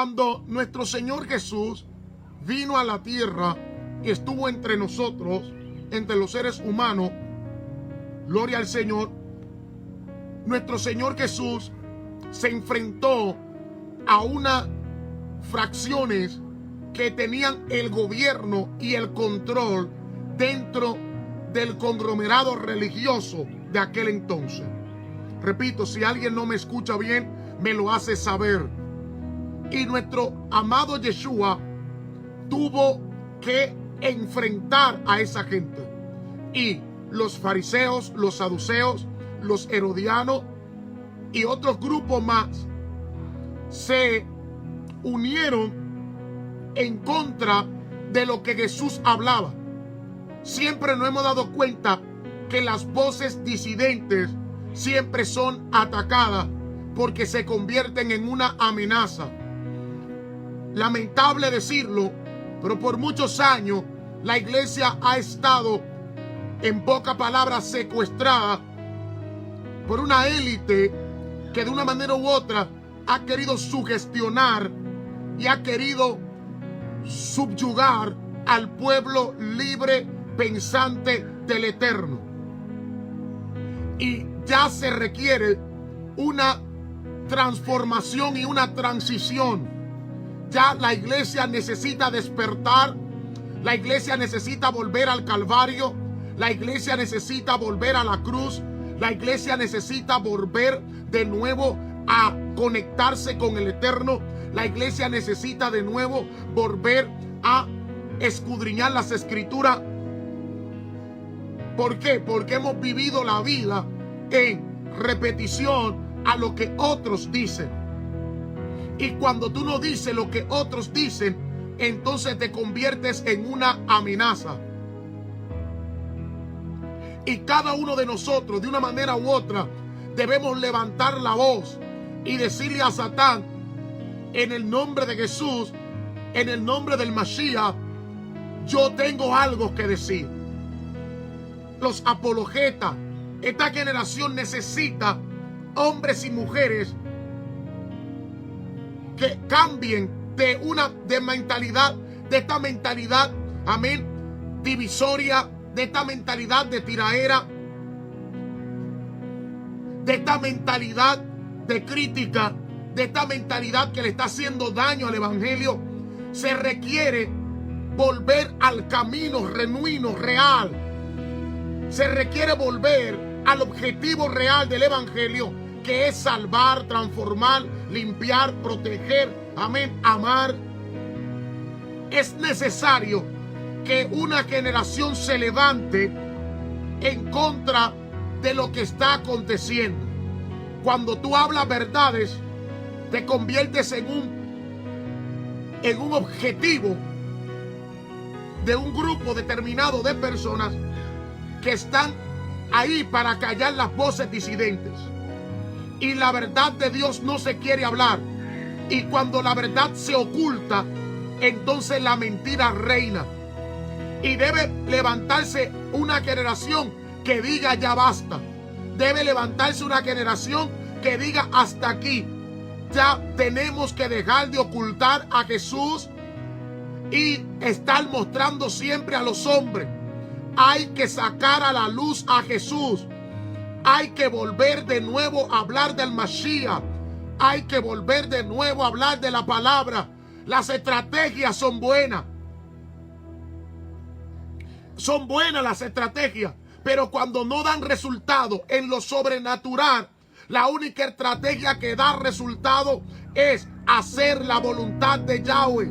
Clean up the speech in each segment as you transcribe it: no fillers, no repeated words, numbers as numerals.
Cuando nuestro Señor Jesús vino a la tierra y estuvo entre nosotros, entre los seres humanos, gloria al Señor, nuestro Señor Jesús se enfrentó a unas fracciones que tenían el gobierno y el control dentro del conglomerado religioso de aquel entonces. Repito, si alguien no me escucha bien, me lo hace saber. Y nuestro amado Yeshua tuvo que enfrentar a esa gente. Y los fariseos, los saduceos, los herodianos y otros grupos más se unieron en contra de lo que Jesús hablaba. Siempre nos hemos dado cuenta que las voces disidentes siempre son atacadas porque se convierten en una amenaza. Lamentable decirlo, pero por muchos años la iglesia ha estado, en pocas palabras, secuestrada por una élite que de una manera u otra ha querido sugestionar y ha querido subyugar al pueblo libre pensante del Eterno. Y ya se requiere una transformación y una transición. Ya la iglesia necesita despertar, la iglesia necesita volver al Calvario, la iglesia necesita volver a la cruz, la iglesia necesita volver de nuevo a conectarse con el Eterno, la iglesia necesita de nuevo volver a escudriñar las Escrituras. ¿Por qué? Porque hemos vivido la vida en repetición a lo que otros dicen. Y cuando tú no dices lo que otros dicen, entonces te conviertes en una amenaza. Y cada uno de nosotros, de una manera u otra, debemos levantar la voz y decirle a Satán, en el nombre de Jesús, en el nombre del Mashiach, yo tengo algo que decir. Los apologetas, esta generación necesita hombres y mujeres que cambien de mentalidad, de esta mentalidad, amén, divisoria, de esta mentalidad de tiraera, de esta mentalidad de crítica, de esta mentalidad que le está haciendo daño al evangelio. Se requiere volver al camino genuino, real. Se requiere volver al objetivo real del evangelio, que es salvar, transformar, limpiar, proteger, amén, amar. Es necesario que una generación se levante en contra de lo que está aconteciendo. Cuando tú hablas verdades, te conviertes en un objetivo de un grupo determinado de personas que están ahí para callar las voces disidentes. Y la verdad de Dios no se quiere hablar. Y cuando la verdad se oculta, entonces la mentira reina. Y debe levantarse una generación que diga ya basta. Debe levantarse una generación que diga hasta aquí. Ya tenemos que dejar de ocultar a Jesús y estar mostrando siempre a los hombres. Hay que sacar a la luz a Jesús. Hay que volver de nuevo a hablar del Mashiach. Hay que volver de nuevo a hablar de la palabra. Las estrategias son buenas. Son buenas las estrategias, pero cuando no dan resultado en lo sobrenatural, la única estrategia que da resultado es hacer la voluntad de Yahweh.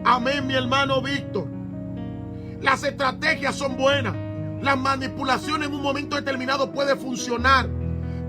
Amén, mi hermano Víctor. Las estrategias son buenas. La manipulación en un momento determinado puede funcionar,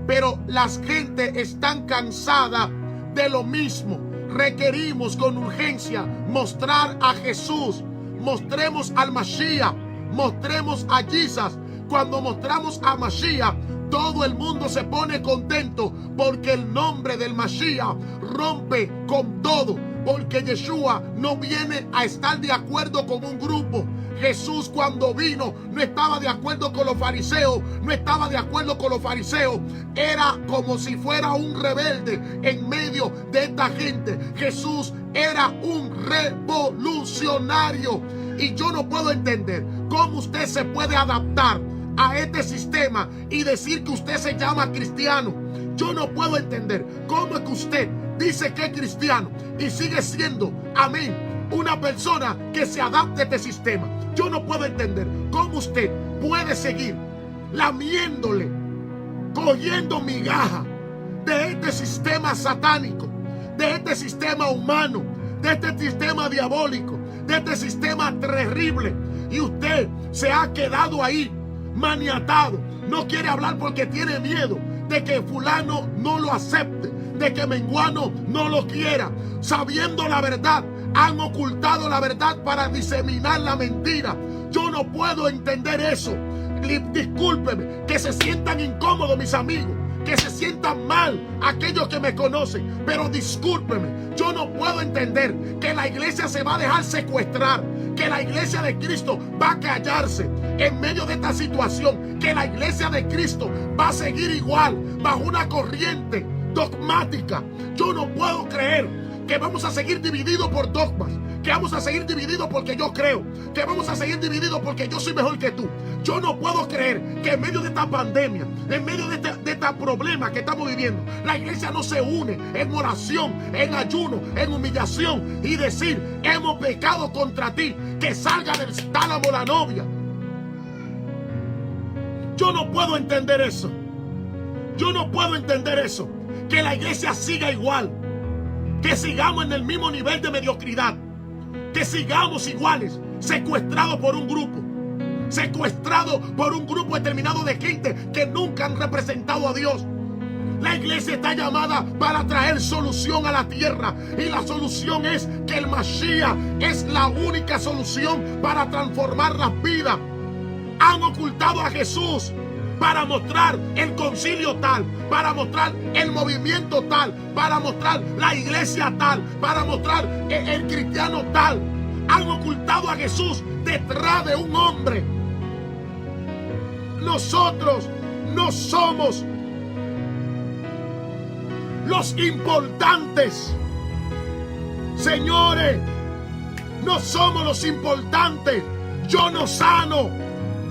pero las gentes están cansadas de lo mismo. Requerimos con urgencia mostrar a Jesús. Mostremos al Mashiach, mostremos a Jesús. Cuando mostramos a Mashiach, todo el mundo se pone contento porque el nombre del Mashiach rompe con todo. Porque Yeshua no viene a estar de acuerdo con un grupo. Jesús cuando vino no estaba de acuerdo con los fariseos, no estaba de acuerdo con los fariseos. Era como si fuera un rebelde en medio de esta gente. Jesús era un revolucionario. Y yo no puedo entender cómo usted se puede adaptar a este sistema y decir que usted se llama cristiano. Yo no puedo entender cómo es que usted dice que es cristiano y sigue siendo, amén, una persona que se adapte a este sistema. Yo no puedo entender cómo usted puede seguir lamiéndole, cogiendo migaja de este sistema satánico, de este sistema humano, de este sistema diabólico, de este sistema terrible. Y usted se ha quedado ahí maniatado. No quiere hablar porque tiene miedo de que fulano no lo acepte, de que menguano no lo quiera. Sabiendo la verdad, han ocultado la verdad para diseminar la mentira. Yo no puedo entender eso. Discúlpeme, que se sientan incómodos mis amigos, que se sientan mal aquellos que me conocen, pero discúlpeme, yo no puedo entender que la iglesia se va a dejar secuestrar, que la iglesia de Cristo va a callarse en medio de esta situación, que la iglesia de Cristo va a seguir igual bajo una corriente dogmática. Yo no puedo creer que vamos a seguir divididos por dogmas, que vamos a seguir divididos porque yo creo, que vamos a seguir divididos porque yo soy mejor que tú. Yo no puedo creer que en medio de esta pandemia, en medio de este problema que estamos viviendo, la iglesia no se une en oración, en ayuno, en humillación y decir: hemos pecado contra ti, que salga del tálamo la novia. Yo no puedo entender eso. Yo no puedo entender eso. Que la iglesia siga igual, que sigamos en el mismo nivel de mediocridad, que sigamos iguales, secuestrados por un grupo, determinado de gente que nunca han representado a Dios. La iglesia está llamada para traer solución a la tierra, y la solución es que el Mashiach es la única solución para transformar las vidas. Han ocultado a Jesús para mostrar el concilio tal, para mostrar el movimiento tal, para mostrar la iglesia tal, para mostrar el cristiano tal. Han ocultado a Jesús detrás de un hombre. Nosotros no somos los importantes. Señores, no somos los importantes. Yo no sano,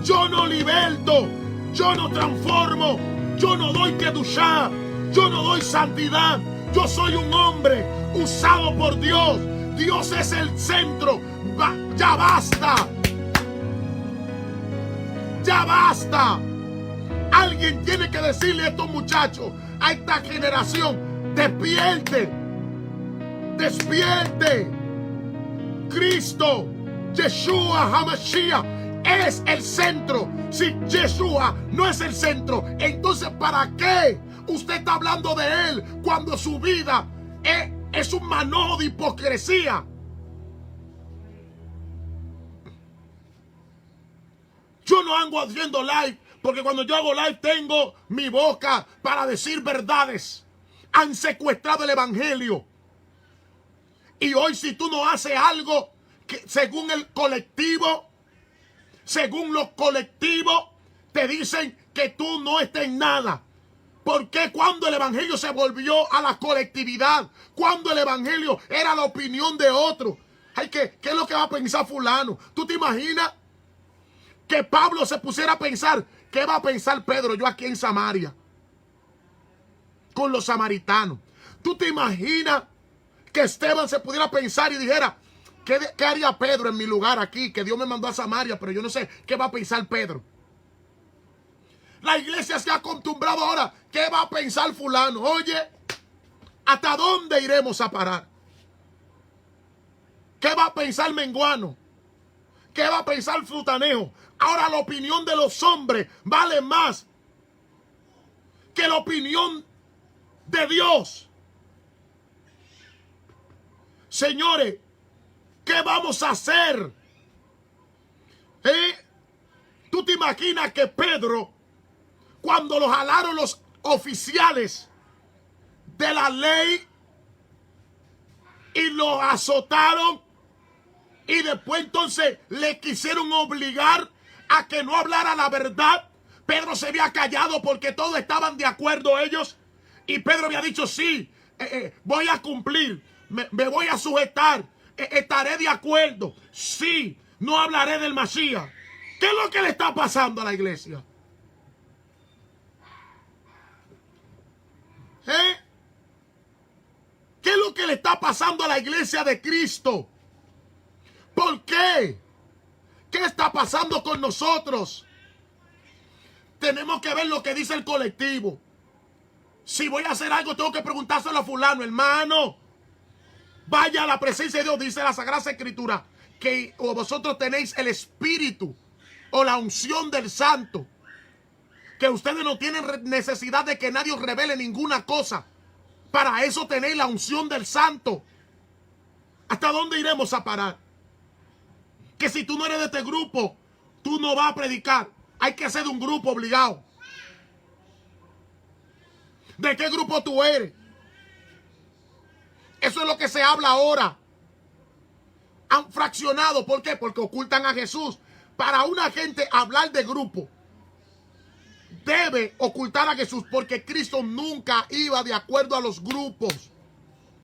yo no liberto, yo no transformo, yo no doy kedushá, yo no doy santidad. Yo soy un hombre usado por Dios. Dios es el centro. Ya basta. Ya basta. Alguien tiene que decirle a estos muchachos, a esta generación: despierte. Despierte. Cristo, Yeshua HaMashiach, es el centro. Si Yeshua no es el centro, entonces ¿para qué usted está hablando de él cuando su vida es un manojo de hipocresía? Yo no ando haciendo live porque cuando yo hago live tengo mi boca para decir verdades. Han secuestrado el evangelio. Y hoy, si tú no haces algo que, según el colectivo, según los colectivos, te dicen que tú no estás en nada. ¿Por qué cuando el evangelio se volvió a la colectividad? Cuando el evangelio era la opinión de otro. Ay, ¿qué es lo que va a pensar fulano? ¿Tú te imaginas que Pablo se pusiera a pensar qué va a pensar Pedro yo aquí en Samaria con los samaritanos? ¿Tú te imaginas que Esteban se pudiera pensar y dijera: ¿qué haría Pedro en mi lugar aquí? Que Dios me mandó a Samaria, pero yo no sé qué va a pensar Pedro. La iglesia se ha acostumbrado ahora. ¿Qué va a pensar fulano? Oye, ¿hasta dónde iremos a parar? ¿Qué va a pensar menguano? ¿Qué va a pensar frutanejo? Ahora la opinión de los hombres vale más que la opinión de Dios. Señores, ¿qué vamos a hacer? ¿Tú te imaginas que Pedro, cuando lo jalaron los oficiales de la ley y lo azotaron Y después entonces le quisieron obligar a que no hablara la verdad. Pedro se había callado porque todos estaban de acuerdo ellos. Y Pedro había dicho, sí, voy a cumplir, me voy a sujetar, estaré de acuerdo. Sí, no hablaré del Mesías. ¿Qué es lo que le está pasando a la iglesia? ¿Qué es lo que le está pasando a la iglesia de Cristo? ¿Por qué? ¿Qué está pasando con nosotros? Tenemos que ver lo que dice el colectivo. Si voy a hacer algo, tengo que preguntárselo a fulano, hermano. Vaya a la presencia de Dios, dice la Sagrada Escritura, que vosotros tenéis el Espíritu o la unción del Santo. Que ustedes no tienen necesidad de que nadie os revele ninguna cosa. Para eso tenéis la unción del Santo. ¿Hasta dónde iremos a parar? Que si tú no eres de este grupo, tú no vas a predicar. Hay que ser de un grupo obligado. ¿De qué grupo tú eres? Eso es lo que se habla ahora. Han fraccionado. ¿Por qué? Porque ocultan a Jesús. Para una gente hablar de grupo, debe ocultar a Jesús, porque Cristo nunca iba de acuerdo a los grupos.